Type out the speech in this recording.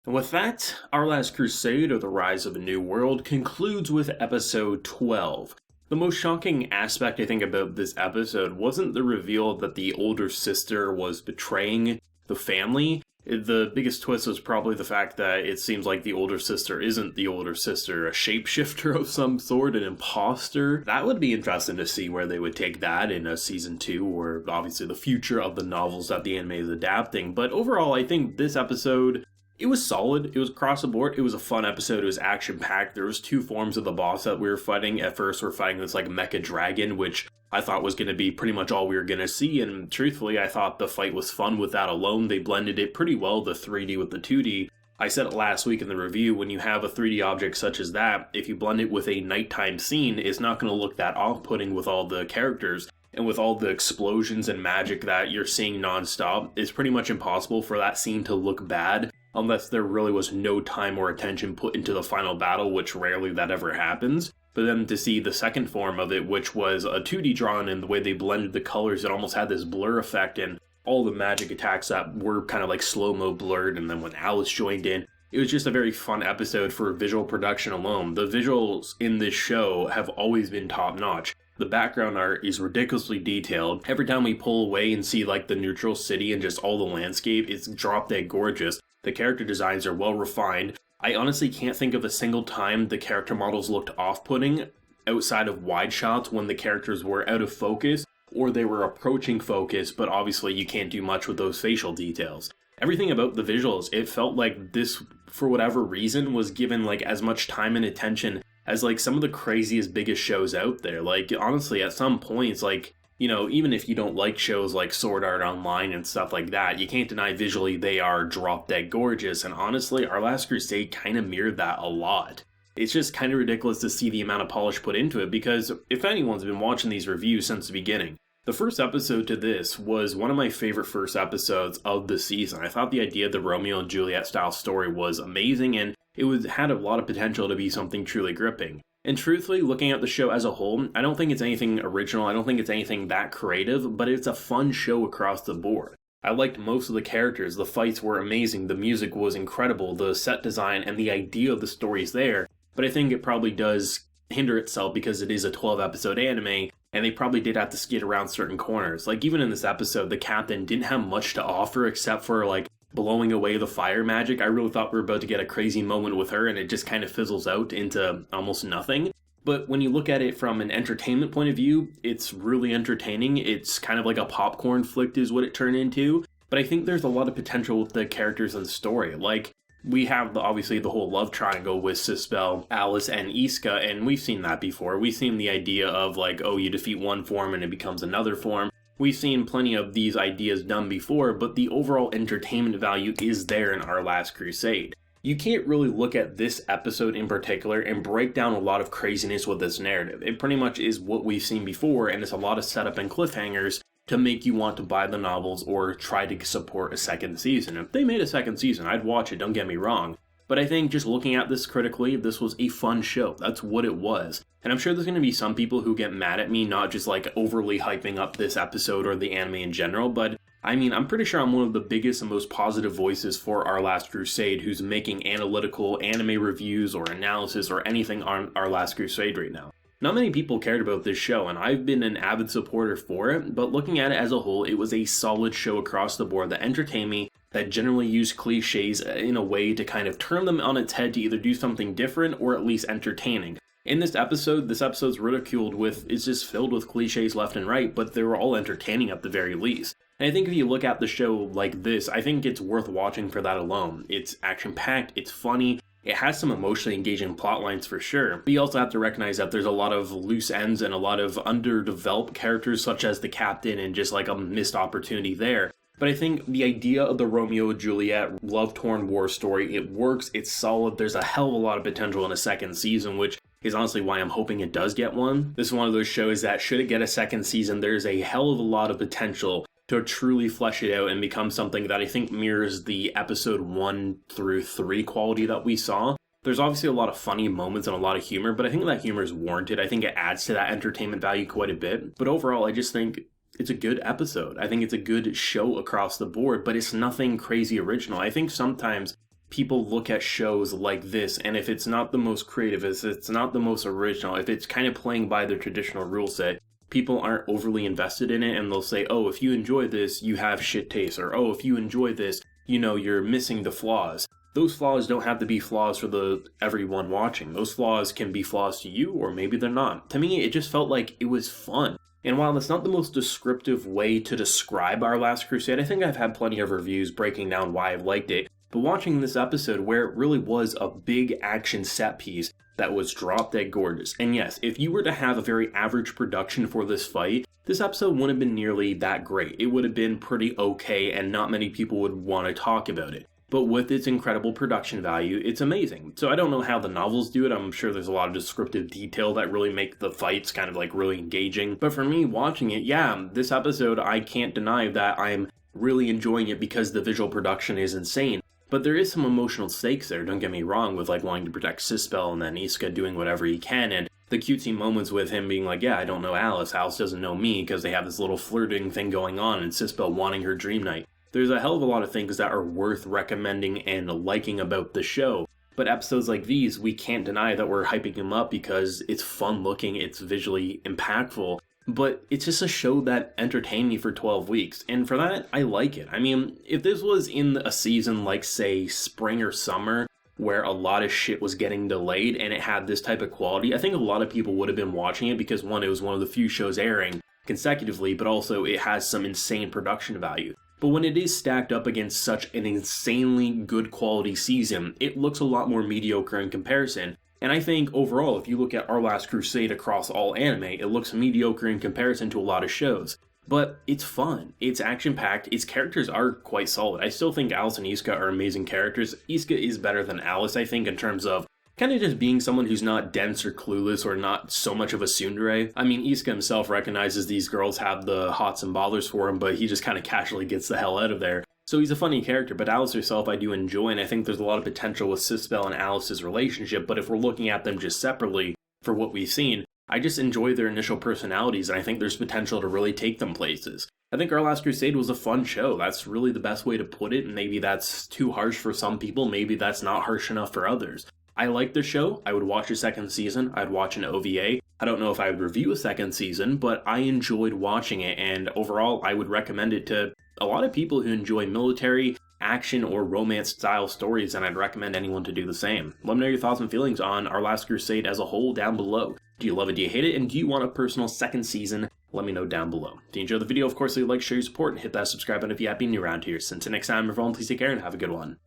And with that, Our Last Crusade, or The Rise of a New World, concludes with episode 12. The most shocking aspect, I think, about this episode wasn't the reveal that the older sister was betraying the family. The biggest twist was probably the fact that it seems like the older sister isn't the older sister, a shapeshifter of some sort, an imposter. That would be interesting to see where they would take that in a season 2, or obviously the future of the novels that the anime is adapting. But overall, I think this episode, it was solid. It was across the board. It was a fun episode. It was action-packed. There was 2 forms of the boss that we were fighting. At first, we're fighting this mecha dragon, which I thought was going to be pretty much all we were going to see, and truthfully, I thought the fight was fun with that alone. They blended it pretty well, the 3D with the 2D. I said it last week in the review, when you have a 3D object such as that, if you blend it with a nighttime scene, it's not going to look that off-putting with all the characters. And with all the explosions and magic that you're seeing non-stop, it's pretty much impossible for that scene to look bad, unless there really was no time or attention put into the final battle, which rarely that ever happens. But then to see the second form of it, which was a 2D drawing, and the way they blended the colors, it almost had this blur effect, and all the magic attacks that were kind of slow-mo blurred, and then when Alice joined in, it was just a very fun episode for visual production alone. The visuals in this show have always been top-notch. The background art is ridiculously detailed. Every time we pull away and see the neutral city and just all the landscape, it's drop-dead gorgeous. The character designs are well refined. I honestly can't think of a single time the character models looked off-putting outside of wide shots when the characters were out of focus or they were approaching focus, but obviously you can't do much with those facial details. Everything about the visuals, it felt like this, for whatever reason, was given as much time and attention as some of the craziest, biggest shows out there. Honestly, at some points, even if you don't like shows like Sword Art Online and stuff like that, you can't deny visually they are drop-dead gorgeous, and honestly, Our Last Crusade kind of mirrored that a lot. It's just kind of ridiculous to see the amount of polish put into it, because if anyone's been watching these reviews since the beginning, the first episode to this was one of my favorite first episodes of the season. I thought the idea of the Romeo and Juliet style story was amazing, and it had a lot of potential to be something truly gripping. And truthfully, looking at the show as a whole, I don't think it's anything original, I don't think it's anything that creative, but it's a fun show across the board. I liked most of the characters, the fights were amazing, the music was incredible, the set design and the idea of the story's there, but I think it probably does hinder itself because it is a 12-episode anime, and they probably did have to skid around certain corners. Even in this episode, the captain didn't have much to offer except for, blowing away the fire magic. I really thought we were about to get a crazy moment with her, and it just kind of fizzles out into almost nothing. But when you look at it from an entertainment point of view, it's really entertaining. It's kind of like a popcorn flick is what it turned into. But I think there's a lot of potential with the characters and the story. We have, obviously, the whole love triangle with Sispel, Alice, and Iska, and we've seen that before. We've seen the idea of, you defeat one form and it becomes another form. We've seen plenty of these ideas done before, but the overall entertainment value is there in Our Last Crusade. You can't really look at this episode in particular and break down a lot of craziness with this narrative. It pretty much is what we've seen before, and it's a lot of setup and cliffhangers to make you want to buy the novels or try to support a second season. If they made a second season, I'd watch it, don't get me wrong. But I think just looking at this critically, this was a fun show. That's what it was. And I'm sure there's going to be some people who get mad at me, not just overly hyping up this episode or the anime in general, but I'm pretty sure I'm one of the biggest and most positive voices for Our Last Crusade who's making analytical anime reviews or analysis or anything on Our Last Crusade right now. Not many people cared about this show, and I've been an avid supporter for it, but looking at it as a whole, it was a solid show across the board that entertained me, that generally used cliches in a way to kind of turn them on its head to either do something different or at least entertaining. In this episode's ridiculed with, it's just filled with cliches left and right, but they were all entertaining at the very least. And I think if you look at the show like this, I think it's worth watching for that alone. It's action-packed, it's funny, it has some emotionally engaging plot lines for sure, but you also have to recognize that there's a lot of loose ends and a lot of underdeveloped characters such as the captain and just a missed opportunity there. But I think the idea of the Romeo and Juliet love-torn war story, it works, it's solid, there's a hell of a lot of potential in a second season, which is honestly why I'm hoping it does get one. This is one of those shows that should it get a second season, there's a hell of a lot of potential to truly flesh it out and become something that I think mirrors the episode 1 through 3 quality that we saw. There's obviously a lot of funny moments and a lot of humor, but I think that humor is warranted. I think it adds to that entertainment value quite a bit. But overall, I just think it's a good episode. I think it's a good show across the board, but it's nothing crazy original. I think sometimes people look at shows like this, and if it's not the most creative, if it's not the most original, if it's kind of playing by their traditional rule set, people aren't overly invested in it, and they'll say, oh, if you enjoy this, you have shit taste, or oh, if you enjoy this, you're missing the flaws. Those flaws don't have to be flaws for everyone watching. Those flaws can be flaws to you, or maybe they're not. To me, it just felt like it was fun. And while that's not the most descriptive way to describe Our Last Crusade, I think I've had plenty of reviews breaking down why I've liked it. But watching this episode where it really was a big action set piece that was drop dead gorgeous. And yes, if you were to have a very average production for this fight, this episode wouldn't have been nearly that great. It would have been pretty okay, and not many people would want to talk about it. But with its incredible production value, it's amazing. So I don't know how the novels do it. I'm sure there's a lot of descriptive detail that really make the fights kind of like really engaging. But for me, watching it, yeah, this episode, I can't deny that I'm really enjoying it because the visual production is insane. But there is some emotional stakes there, don't get me wrong, with like wanting to protect Hsieh and then Hsieh doing whatever he can, and the cutesy moments with him being like, yeah, I don't know Alice doesn't know me, because they have this little flirting thing going on, and Hsieh wanting her dream knight. There's a hell of a lot of things that are worth recommending and liking about the show. But episodes like these, we can't deny that we're hyping them up because it's fun looking, it's visually impactful, but it's just a show that entertained me for 12 weeks, and for that, I like it. I mean, if this was in a season like, say, spring or summer, where a lot of shit was getting delayed and it had this type of quality, I think a lot of people would have been watching it because, one, it was one of the few shows airing consecutively, but also it has some insane production value. But when it is stacked up against such an insanely good quality season, it looks a lot more mediocre in comparison. And I think overall, if you look at Our Last Crusade across all anime, it looks mediocre in comparison to a lot of shows. But it's fun, it's action-packed, its characters are quite solid. I still think Alice and Hsieh are amazing characters. Hsieh is better than Alice, I think, in terms of kind of just being someone who's not dense or clueless or not so much of a tsundere. I mean, Hsieh himself recognizes these girls have the hots and bothers for him, but he just kind of casually gets the hell out of there. So he's a funny character, but Alice herself I do enjoy, and I think there's a lot of potential with Hsieh and Alice's relationship, but if we're looking at them just separately for what we've seen, I just enjoy their initial personalities, and I think there's potential to really take them places. I think Our Last Crusade was a fun show. That's really the best way to put it, and maybe that's too harsh for some people, maybe that's not harsh enough for others. I like the show. I would watch a second season. I'd watch an OVA. I don't know if I would review a second season, but I enjoyed watching it, and overall, I would recommend it to a lot of people who enjoy military, action, or romance-style stories, and I'd recommend anyone to do the same. Let me know your thoughts and feelings on Our Last Crusade as a whole down below. Do you love it? Do you hate it? And do you want a personal second season? Let me know down below. If you enjoyed the video, of course, leave a like, share your support, and hit that subscribe button if you have been new around here. Since next time, everyone, please take care and have a good one.